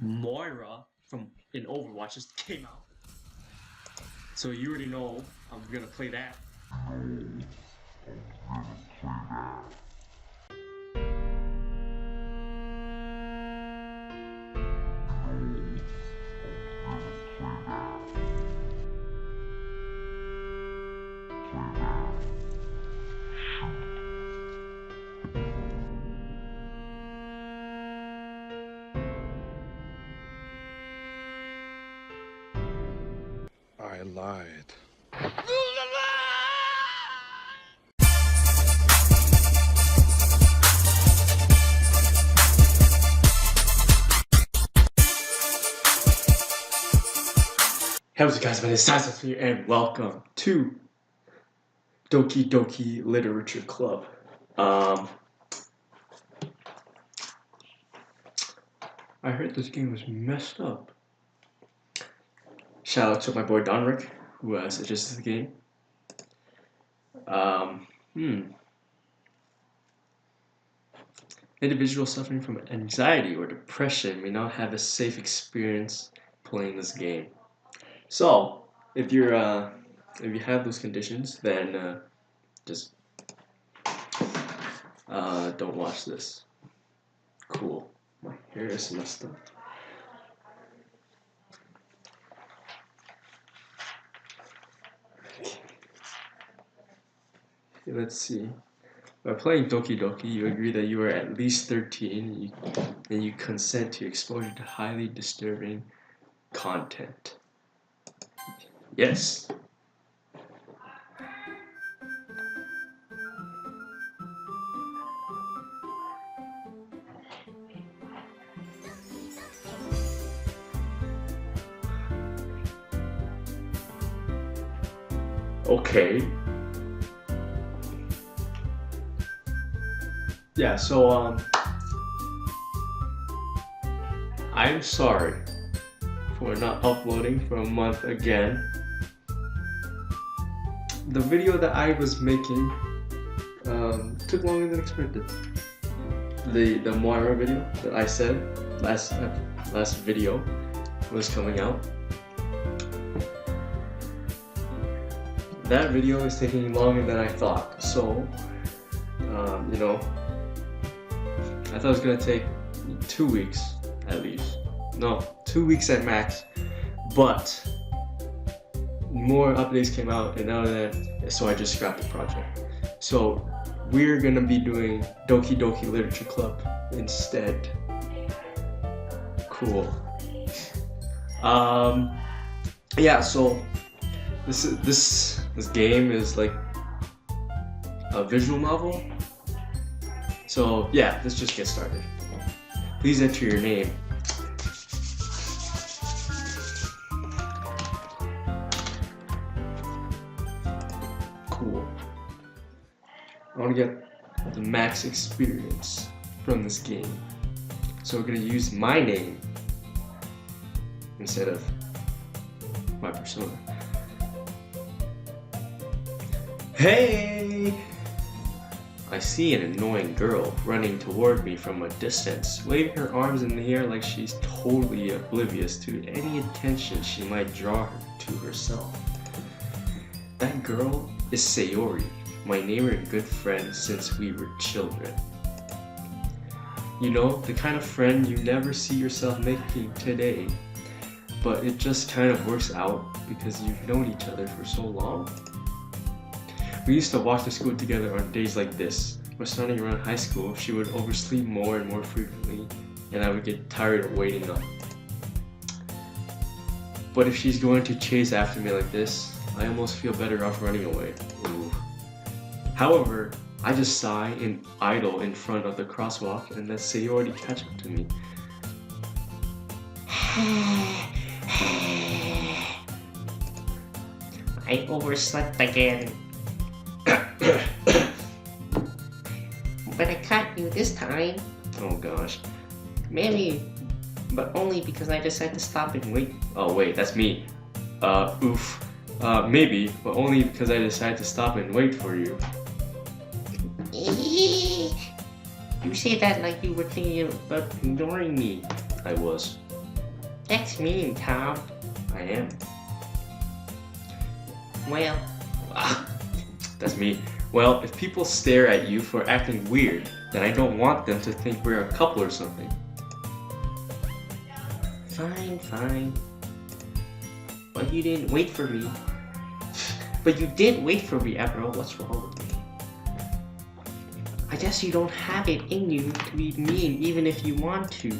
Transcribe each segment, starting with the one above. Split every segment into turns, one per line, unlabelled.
Moira from in Overwatch just came out. So you already know I'm gonna play that.
I lied.
Hey, what's up guys, my name is Sasas here and welcome to Doki Doki Literature Club. I heard this game was messed up. Shout out to my boy Donrick, who suggested the game. Individuals suffering from anxiety or depression may not have a safe experience playing this game. So, if you have those conditions, then just don't watch this. Cool. My hair is messed up. Okay, let's see. By playing Doki Doki, you agree that you are at least 13 and you consent to exposure to highly disturbing content. Yes. Okay. Yeah, so I'm sorry for not uploading for a month again. The video that I was making took longer than expected. The Moira video that I said last video was coming out. That video is taking longer than I thought. So, you know, I thought it was gonna take 2 weeks at least. No, 2 weeks at max. But more updates came out, and now that, so I just scrapped the project. So we're gonna be doing Doki Doki Literature Club instead. Cool. Yeah. So this game is like a visual novel. So yeah, let's just get started. Please enter your name. Cool. I want to get the max experience from this game. So we're going to use my name instead of my persona. Hey! I see an annoying girl running toward me from a distance, waving her arms in the air like she's totally oblivious to any attention she might draw her to herself. That girl is Sayori, my neighbor and good friend since we were children. You know, the kind of friend you never see yourself making today, but it just kind of works out because you've known each other for so long. We used to walk to school together on days like this. When starting around high school, she would oversleep more and more frequently, and I would get tired of waiting up. But if she's going to chase after me like this, I almost feel better off running away. Ooh. However, I just sigh and idle in front of the crosswalk and let Sayori catch up to me.
I overslept again. But I caught you this time.
Oh gosh.
Maybe, but only because I decided to stop and wait.
Oh wait, that's me. Oof. Maybe, but only because I decided to stop and wait for you.
You say that like you were thinking about ignoring me.
I was.
That's mean, Tom.
I am.
Well,
That's me. Well, if people stare at you for acting weird, then I don't want them to think we're a couple or something.
fine. But you didn't wait for me. But you did wait for me after all. What's wrong with me? I guess you don't have it in you to be mean even if you want to.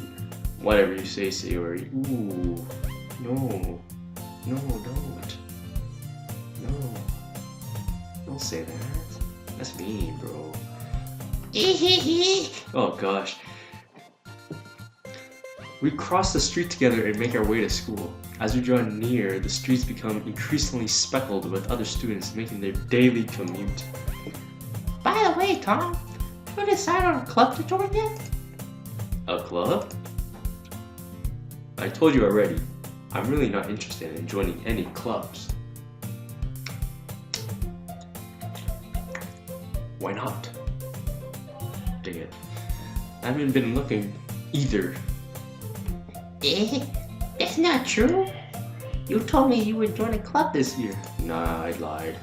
Whatever you say, Sayori.
Ooh. No, don't. No.
Don't say that. That's mean, bro.
Hehehe.
Oh gosh. We cross the street together and make our way to school. As we draw near, the streets become increasingly speckled with other students making their daily commute.
By the way, Tom, you decided on a club to join yet?
A club? I told you already, I'm really not interested in joining any clubs. Why not? Dang it. I haven't been looking either.
That's not true. You told me you would join a club this year.
Nah, I lied.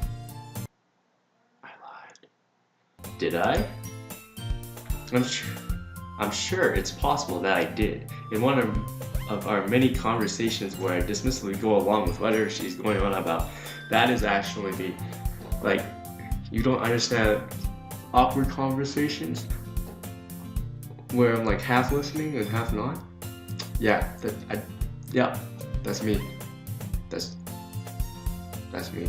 Did I? I'm sure it's possible that I did. In one of our many conversations where I dismissively go along with whatever she's going on about, that is actually me. Like, you don't understand awkward conversations where I'm like half listening and half not? Yeah, that's me. That's me.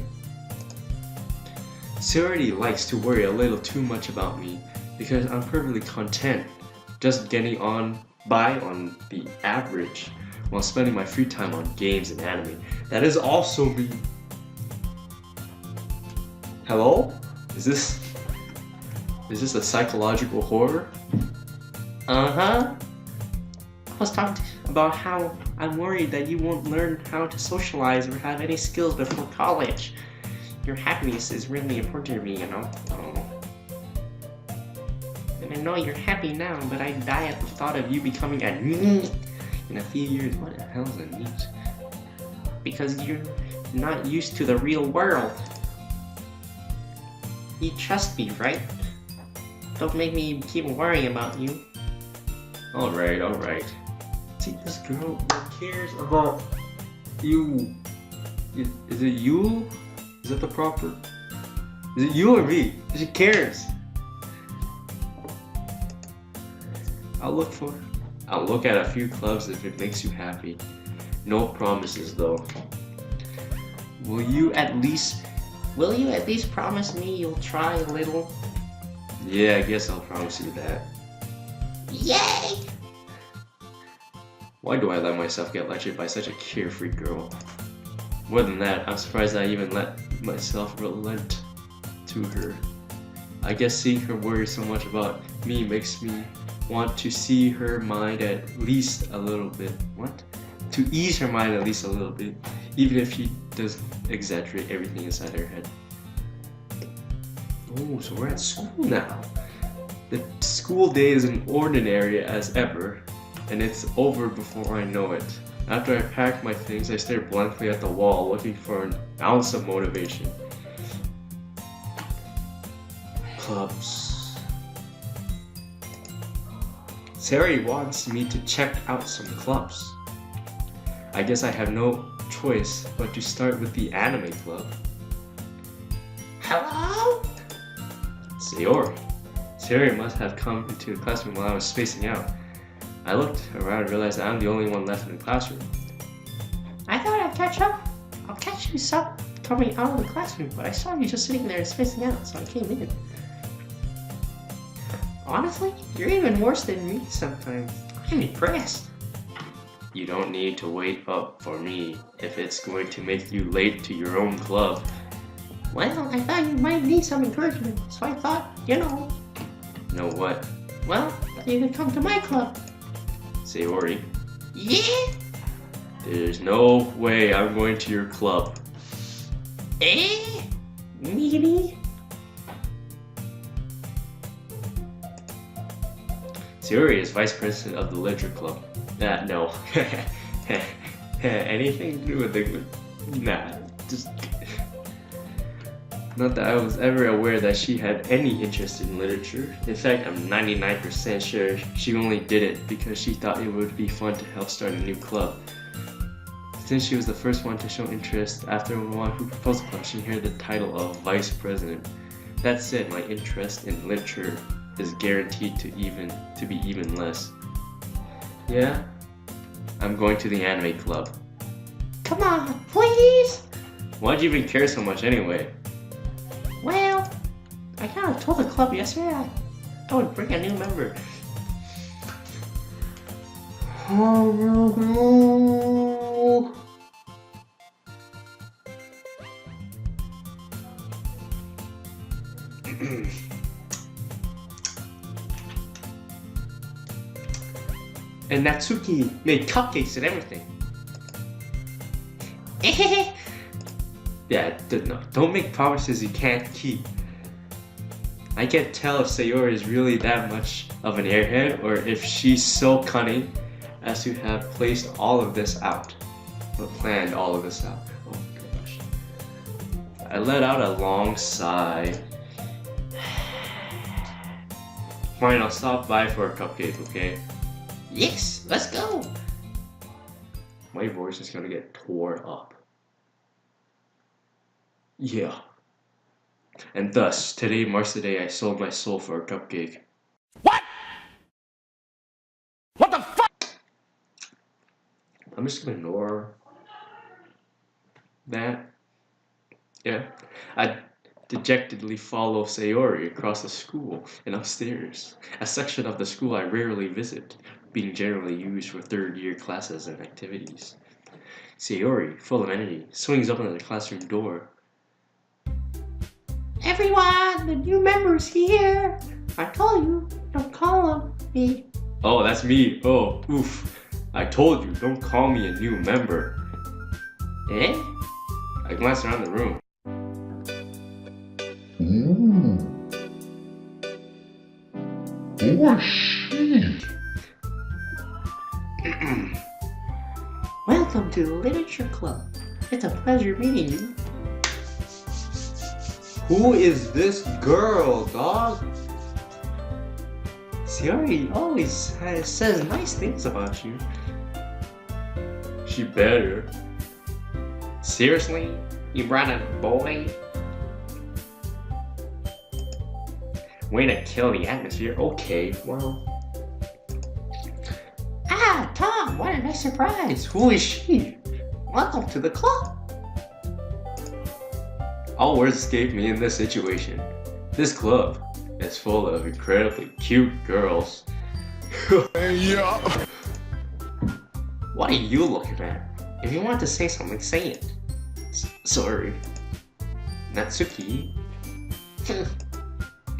Sayori likes to worry a little too much about me because I'm perfectly content just getting by on the average while spending my free time on games and anime. That is also me. Hello? Is this a psychological horror?
Uh-huh. I was talking about how I'm worried that you won't learn how to socialize or have any skills before college. Your happiness is really important to me, you know? And I know you're happy now, but I die at the thought of you becoming a NEET in a few years. What the hell is a NEET? Because you're not used to the real world. You trust me, right? Don't make me keep worrying about you.
Alright. See, this girl cares about you. Is it you? Is that the proper? Is it you or me? She cares. I'll look at a few clubs if it makes you happy. No promises though. Will you at least
promise me you'll try a little?
Yeah, I guess I'll promise you that.
Yay!
Why do I let myself get lectured by such a carefree girl? More than that, I'm surprised I even let myself relent to her. I guess seeing her worry so much about me makes me want to see her mind at least a little bit. What? To ease her mind at least a little bit, even if she does exaggerate everything inside her head. Oh, so we're at school now. The school day is as ordinary as ever, and it's over before I know it. After I pack my things, I stare blankly at the wall, looking for an ounce of motivation. Clubs. Sayori wants me to check out some clubs. I guess I have no choice but to start with the anime club.
Hello?
Sayori must have come into the classroom while I was spacing out. I looked around and realized that I'm the only one left in the classroom.
I thought I'd catch up. I'll catch you coming out of the classroom, but I saw you just sitting there spacing out, so I came in. Honestly, you're even worse than me sometimes. I'm impressed.
You don't need to wait up for me if it's going to make you late to your own club.
Well, I thought you might need some encouragement, so I thought,
Know what?
well, you could come to my club.
Sayori,
Yeah?
there's no way I'm going to your club.
Meanie?
Sayori is vice president of the literature club. No. Anything to do with the... Nah, just... Not that I was ever aware that she had any interest in literature. In fact, I'm 99% sure she only did it because she thought it would be fun to help start a new club. Since she was the first one to show interest after one who proposed the club, she inherited the title of vice president. That said, my interest in literature is guaranteed to be even less. Yeah? I'm going to the anime club.
Come on, please!
Why'd you even care so much anyway?
Well, I kind of told the club yesterday I would bring a new member.
Oh no. And Natsuki made cupcakes and everything. Yeah, no, don't make promises you can't keep. I can't tell if Sayori is really that much of an airhead or if she's so cunning as to have placed all of this out. Or planned all of this out. Oh gosh. I let out a long sigh. Fine, I'll stop by for a cupcake, okay?
Yes, let's go!
My voice is gonna get tore up. Yeah. And thus, today marks the day I sold my soul for a cupcake.
What? What the fuck?
I'm just gonna ignore that. Yeah. I dejectedly follow Sayori across the school and upstairs, a section of the school I rarely visit, being generally used for third-year classes and activities. Sayori, full of energy, swings open the classroom door.
Everyone, the new member's here! I told you, don't call him me.
Oh, that's me. Oh, oof. I told you, don't call me a new member.
Eh?
I glanced around the room.
Oh shit.
Welcome to the Literature Club. It's a pleasure meeting you.
Who is this girl, dog?
Sayori always says nice things about you.
She better.
Seriously? You brought a boy?
Way to kill the atmosphere. Okay, well.
Ah, Tom, what a nice surprise. Who is she? Welcome to the club.
All words escape me in this situation. This club is full of incredibly cute girls.
Yeah.
What are you looking at? If you want to say something, say it.
Sorry. Natsuki?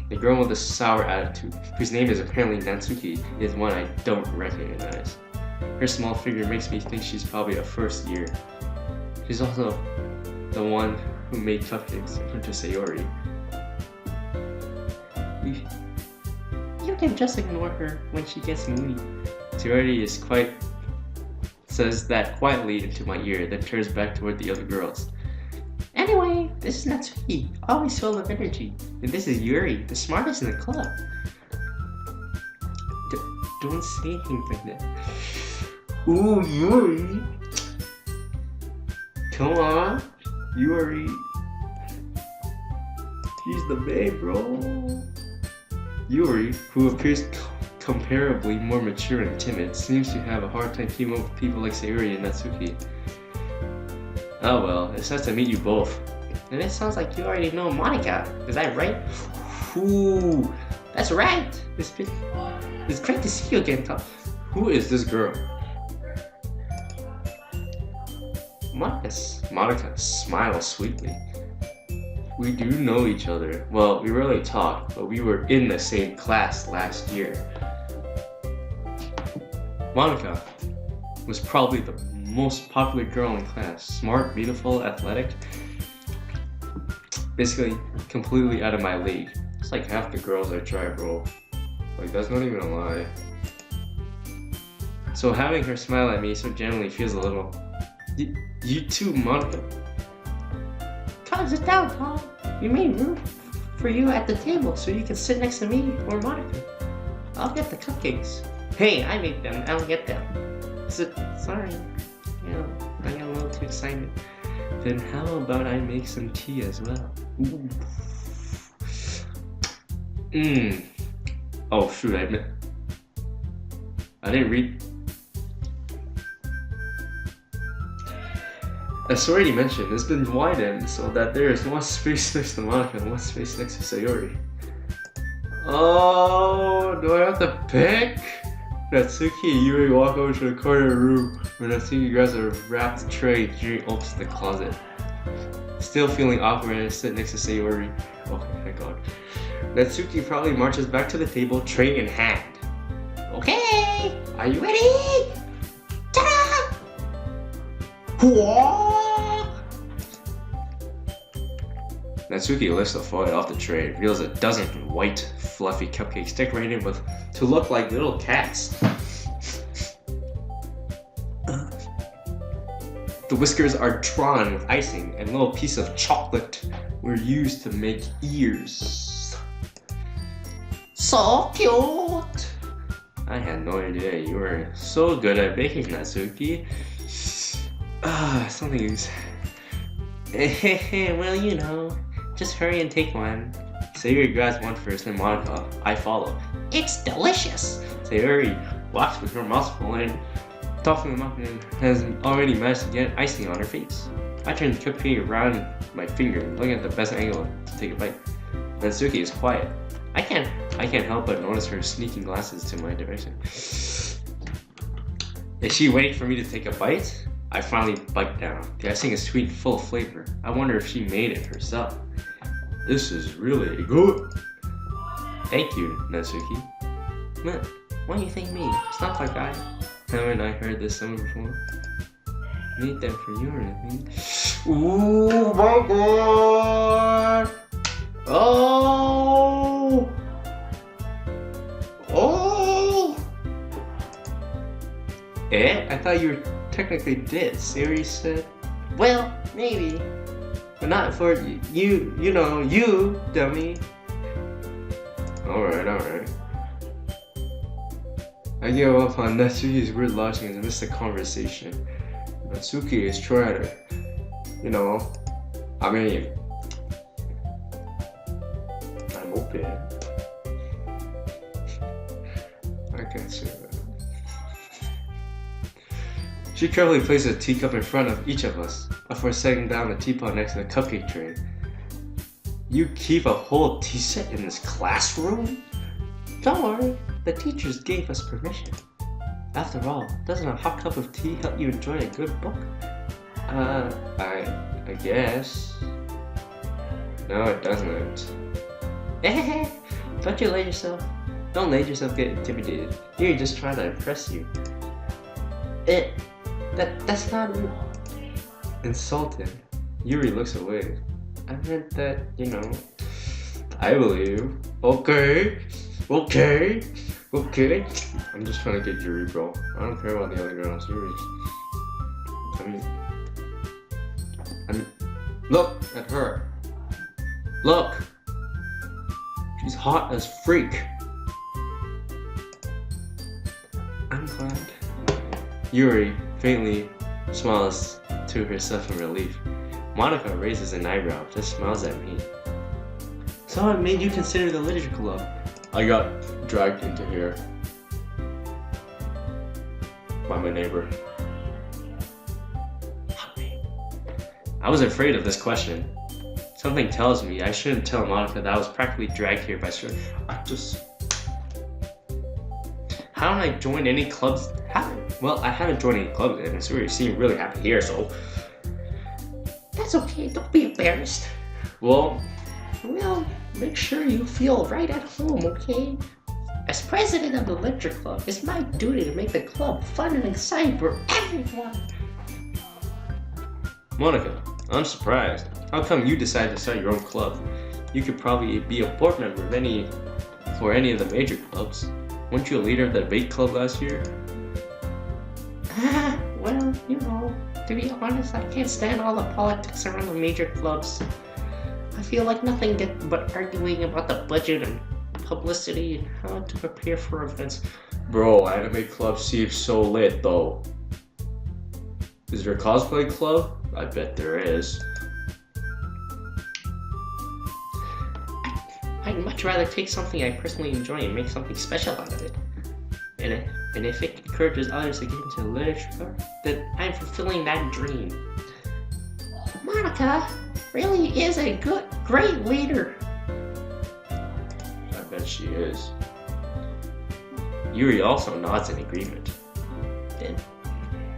The girl with the sour attitude, whose name is apparently Natsuki, is one I don't recognize. Her small figure makes me think she's probably a first year. She's also the one who made cupcakes in front of Sayori.
You can just ignore her when she gets moody.
Sayori says that quietly into my ear, then turns back toward the other girls.
Anyway, this is Natsuki, always full of energy. And this is Yuri, the smartest in the club.
Don't say anything like that. Ooh, Yuri! Come on, Yuri. She's the babe, bro. Yuri, who appears comparably more mature and timid, seems to have a hard time keeping up with people like Sayori and Natsuki. Oh well, it's nice to meet you both.
And it sounds like you already know Monica. Is that right?
Ooh,
That's right. It's great to see you again, Tom.
who is this girl?
Monica.
Monica smiles sweetly. We do know each other. Well, we rarely talk, but we were in the same class last year. Monica was probably the most popular girl in class. Smart, beautiful, athletic. Basically, completely out of my league. It's like half the girls I try, bro. Like, that's not even a lie. So having her smile at me so gently feels a little You too, Monica.
Come sit down, Tom. We made room for you at the table so you can sit next to me or Monica. I'll get the cupcakes. Hey, I made them. I'll get them. Sorry. You know, I got a little too excited.
Then how about I make some tea as well? Ooh. Oh shoot, I didn't read. As already mentioned, it's been widened so that there is one space next to Monica and one space next to Sayori. Oh, do I have to pick? Natsuki and Yuri walk over to the corner of the room where Natsuki grabs a wrapped tray. Yuri opens the closet. Still feeling awkward, I sit next to Sayori. Okay, thank God. Natsuki probably marches back to the table, tray in hand.
Okay, are you ready? Ta-da! Whoa!
Natsuki lifts the foil off the tray and reveals a dozen white, fluffy cupcakes decorated with to look like little cats. The whiskers are drawn with icing and little pieces of chocolate were used to make ears.
So cute!
I had no idea you were so good at baking, Natsuki. Something is...
Well, you know, just hurry and take one.
Sayori grabs one first, then Monica. I follow.
It's delicious!
Sayori walks with her mouth full and topping them up and has already managed to get icing on her face. I turn the cupcake around my finger, looking at the best angle to take a bite. Natsuki is quiet. I can't help but notice her sneaking glances to my direction. Is she waiting for me to take a bite? I finally bite down. The icing is sweet and full of flavor. I wonder if she made it herself. This is really good. Thank you, Natsuki.
Man, what do you think me? It's not like I...
Haven't I heard this song before? Made them for you or anything? Ooh my god! Oh! Oh! Eh? I thought you were technically dead. Sayori said.
Well, maybe.
But not for you, you know, you, dummy. Alright. I give up on Natsuki's weird logic and miss the conversation. Natsuki is trying to, you know, I mean, I'm open. I can't say that. She carefully places a teacup in front of each of us before setting down the teapot next to the cupcake tray. You keep a whole tea set in this classroom?
Don't worry, the teachers gave us permission.
After all, doesn't a hot cup of tea help you enjoy a good book? I guess. No, it doesn't.
Don't let yourself get intimidated. You're just trying to impress you. That's not
insulted. Yuri looks away.
I meant that, you know.
I believe. Okay. I'm just trying to get Yuri, bro. I don't care about the other girls. Yuri. I mean, look at her. Look. She's hot as freak.
I'm glad.
Yuri faintly smiles to herself in relief. Monica raises an eyebrow, just smiles at me.
So what made you consider the literature club?
I got dragged into here by my neighbor. I was afraid of this question. Something tells me I shouldn't tell Monica that I was practically dragged here by Haven't I joined any clubs? Well, I haven't joined any clubs and it's really seem really happy here, so.
That's okay, don't be embarrassed.
Well,
make sure you feel right at home, okay? As president of the lecture club, it's my duty to make the club fun and exciting for everyone.
Monica, I'm surprised. How come you decided to start your own club? You could probably be a board member of any of the major clubs. Weren't you a leader of the debate club last year?
Well, you know, To be honest, I can't stand all the politics around the major clubs. I feel like nothing but arguing about the budget and publicity and how to prepare for events.
Bro, anime club seems so lit though. Is there a cosplay club? I bet there is.
I'd much rather take something I personally enjoy and make something special out of it. And if it encourages others to get into literature, then I'm fulfilling that dream. Monica really is a great leader.
I bet she is. Yuri also nods in agreement.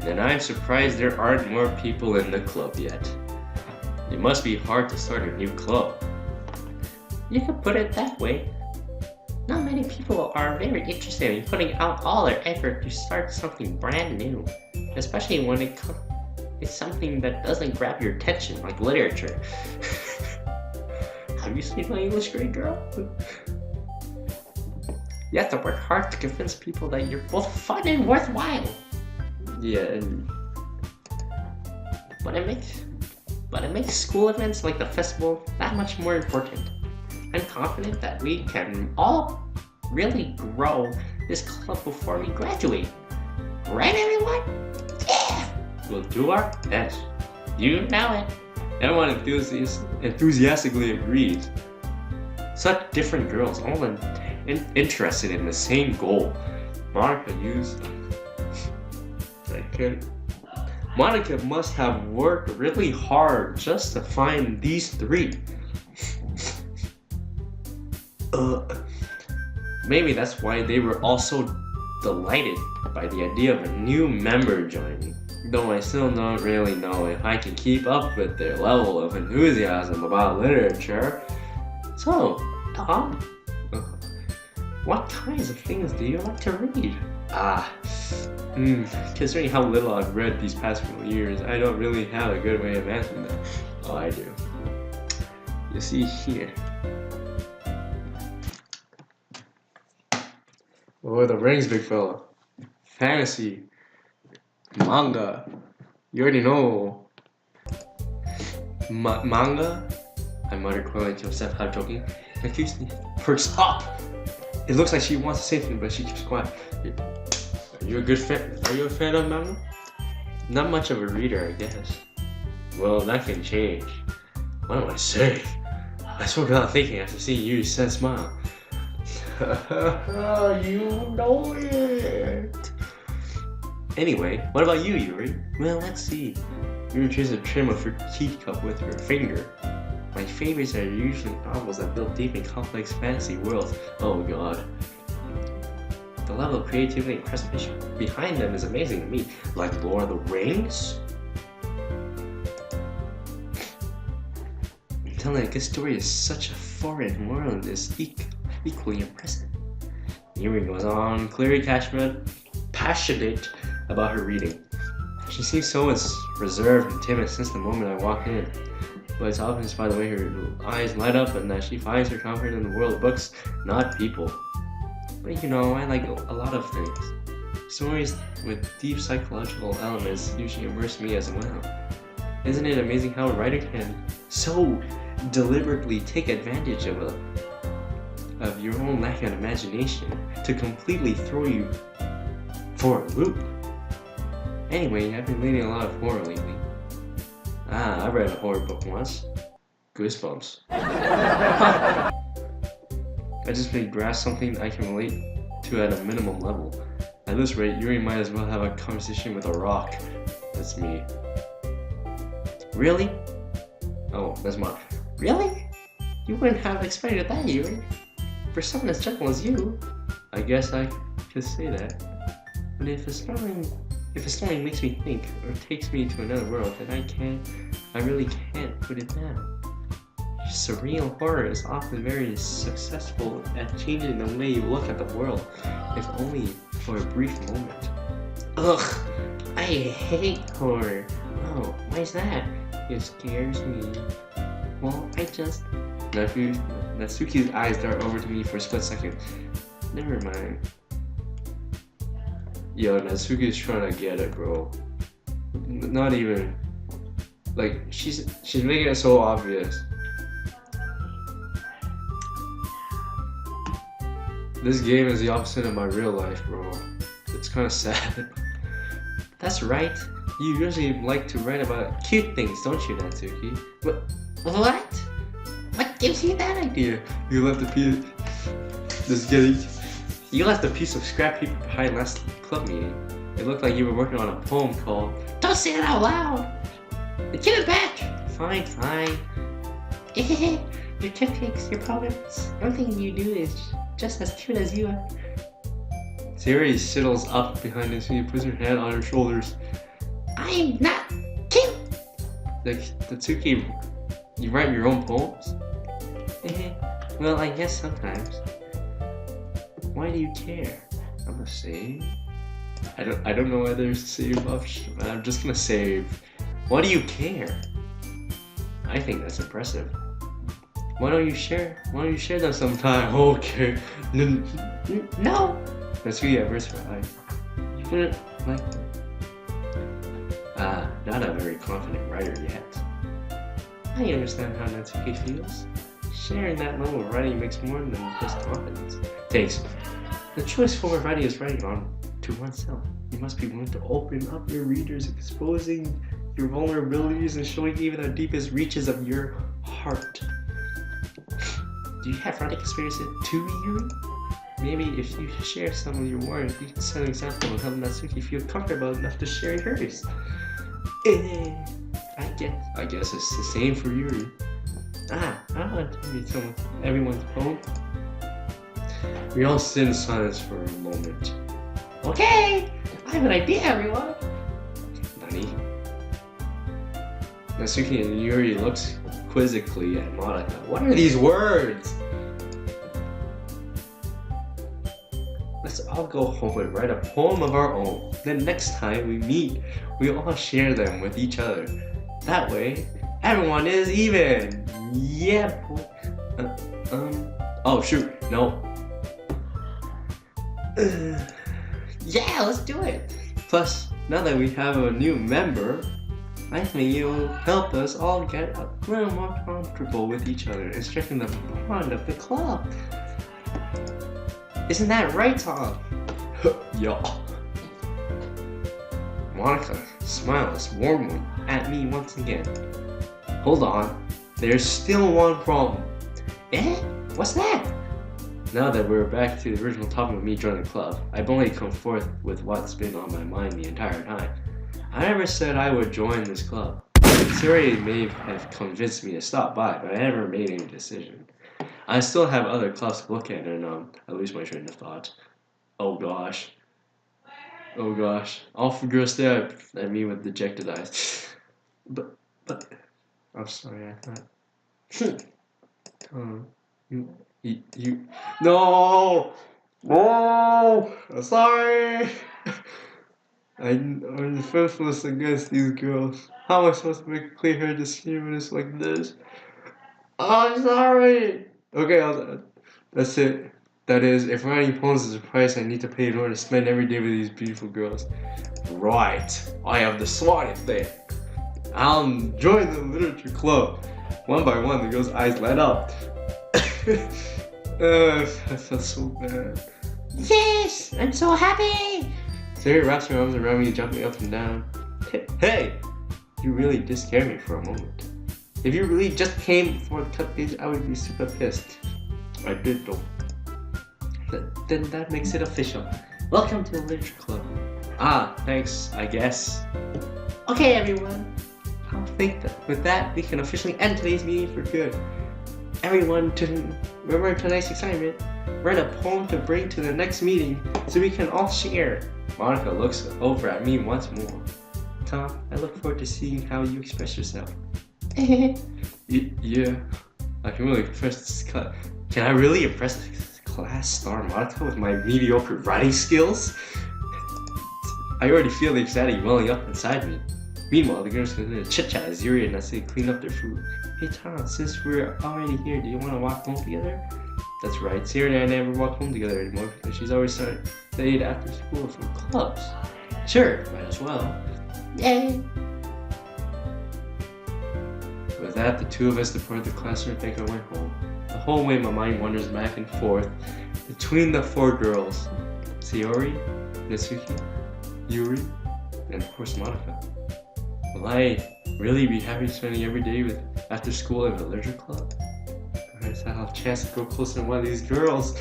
Then I'm surprised there aren't more people in the club yet. It must be hard to start a new club.
You could put it that way. Not many people are very interested in putting out all their effort to start something brand new, especially when it's something that doesn't grab your attention, like literature. Have you seen my English grade, girl? You have to work hard to convince people that you're both fun and worthwhile.
Yeah, and
But it makes school events like the festival that much more important. I'm confident that we can all really grow this club before we graduate. Right, everyone? Yeah!
we'll do our best.
You know it.
Everyone enthusiastically agreed. Such different girls, all interested in the same goal. Monica must have worked really hard just to find these three. Maybe that's why they were all so delighted by the idea of a new member joining. Though I still don't really know if I can keep up with their level of enthusiasm about literature. So, Tom, what kinds of things do you like to read? Considering how little I've read these past few years, I don't really have a good way of answering that. Oh, I do. You see here. Oh, the rings, big fella. Fantasy. Manga. You already know. Manga? I muttered quietly to myself, half joking. Excuse me. Perks up! It looks like she wants to say something, but she keeps quiet. Are you a fan of manga? Not much of a reader, I guess. Well, that can change. What do I say? I spoke without thinking after seeing Yuri's sad smile. You know it. Anyway, what about you, Yuri? Well, let's see. Yuri tries to trim off her teacup with her finger. My favorites are usually novels that build deep and complex fantasy worlds. Oh god. The level of creativity and craftsmanship behind them is amazing to me. Like Lord of the Rings? Telling a good story is such a foreign world is equally impressive. Yuri goes on, clearly passionate about her reading. She seems so reserved and timid since the moment I walked in. But it's obvious by the way her eyes light up and that she finds her comfort in the world of books, not people. But you know, I like a lot of things. Stories with deep psychological elements usually immerse me as well. Isn't it amazing how a writer can so deliberately take advantage of your own lack of imagination to completely throw you for a loop? Anyway, I've been reading a lot of horror lately. I read a horror book once. Goosebumps. I just made grasp something I can relate to at a minimum level. At this rate, Yuri might as well have a conversation with a rock. That's me. Really? Oh, that's mine. Really? You wouldn't have expected that, Yuri. For someone as gentle as you. I guess I could say that. But if a story makes me think or takes me to another world, then I really can't put it down. Surreal horror is often very successful at changing the way you look at the world, if only for a brief moment. Ugh, I hate horror. Oh, why is that? It scares me. Well, Natsuki's eyes dart over to me for a split second. Never mind. Yo, Natsuki's trying to get it, bro. Not even. Like, she's making it so obvious. This game is the opposite of my real life, bro. It's kind of sad.
That's right.
You usually like to write about cute things, don't you, Natsuki?
What? What gives you that idea?
You left a piece. Just kidding. You left a piece of scrap paper behind last club meeting. It looked like you were working on a poem called.
Don't say it out loud. Give it back.
Fine.
Your cupcakes, your problems, everything you do is just as cute as you are.
Yuri sidles up behind his and puts her hand on her shoulders.
I'm not cute.
Like, Natsuki, you write your own poems?
Well, I guess sometimes.
Why do you care? I'm gonna save. I don't know whether to save option. I'm just gonna save. Why do you care? I think that's impressive. Why don't you share? Why don't you share them sometime? Okay.
No.
Natsuki at first for like. Not a very confident writer yet. I understand how Natsuki feels. Sharing that level of writing makes more than just confidence. Takes. The truest form of writing is writing on to oneself. You must be willing to open up your readers, exposing your vulnerabilities and showing even the deepest reaches of your heart. Do you have writing experience too, Yuri? Maybe if you share some of your words, you can set an example and help Natsuki feel comfortable enough to share hers. I guess it's the same for Yuri. I don't want to be telling everyone's poem. We all sit in silence for a moment.
Okay, I have an idea, everyone.
Nani? Natsuki and Yuri looks quizzically at Monica. What are these words? Let's all go home and write a poem of our own. Then next time we meet, we all share them with each other. That way, everyone is even. Yeah, boy. Oh shoot, no.
Yeah, let's do it.
Plus, now that we have a new member, I think it will help us all get a little more comfortable with each other and strengthen the bond of the club.
Isn't that right, Tom?
Yeah. Monica smiles warmly at me once again. Hold on, there's still one problem.
What's that?
Now that we're back to the original topic of me joining the club, I've only come forth with what's been on my mind the entire time. I never said I would join this club. Siri may have convinced me to stop by, but I never made any decision. I still have other clubs to look at, and I lose my train of thought. Oh gosh. All for girls stare at me with dejected eyes. But, I'm sorry, I thought. You. No! I'm sorry! I'm defenseless against these girls. How am I supposed to make a clear-headed decision like this? I'm sorry! Okay, that's it. That is, if writing poems is a price I need to pay in order to spend every day with these beautiful girls. Right, I have decided that. I'll join the literature club. One by one, the girls' eyes light up. I felt so bad.
Yes, I'm so happy.
Sarah wraps her arms around me, jumping up and down. Hey, you really did scare me for a moment. If you really just came for the cupcakes, I would be super pissed. I did though. Then that makes it official. Welcome to the literature club. Thanks, I guess.
Okay, everyone.
I think that with that, we can officially end today's meeting for good. Everyone, remember tonight's assignment. Write a poem to bring to the next meeting so we can all share. Monica looks over at me once more. Tom, I look forward to seeing how you express yourself. Yeah, I can really impress this class. Can I really impress this class star Monica with my mediocre writing skills? I already feel the anxiety welling up inside me. Meanwhile, the girls continue to chit-chat as Yuri and Natsuki clean up their food. Hey Tom, since we're already here, do you want to walk home together? That's right, Siri and I never walk home together anymore because she's always studied after school from clubs. Sure, might as well. With that, the two of us departed the classroom and think I went home. The whole way my mind wanders back and forth between the four girls. Sayori, Natsuki, Yuri, and of course Monica. Will I really be happy spending every day with after school at a literature club? Perhaps I'll have a chance to go closer to one of these girls.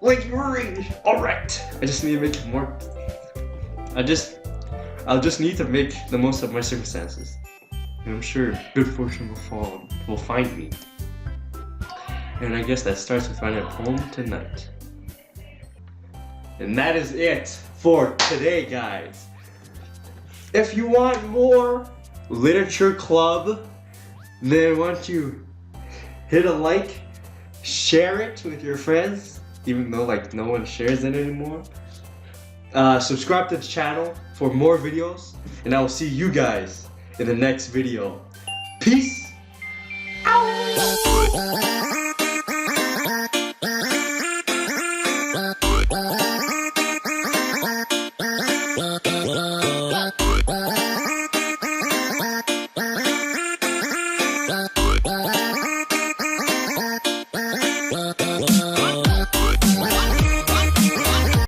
Like Yuri! Alright! I just need to make more. I'll just need to make the most of my circumstances. And I'm sure good fortune will find me. And I guess that starts with finding a home tonight. And that is it for today, guys. If you want more literature club, then why don't you hit a like, share it with your friends, even though like no one shares it anymore. Subscribe to the channel for more videos, and I will see you guys in the next video. Peace out!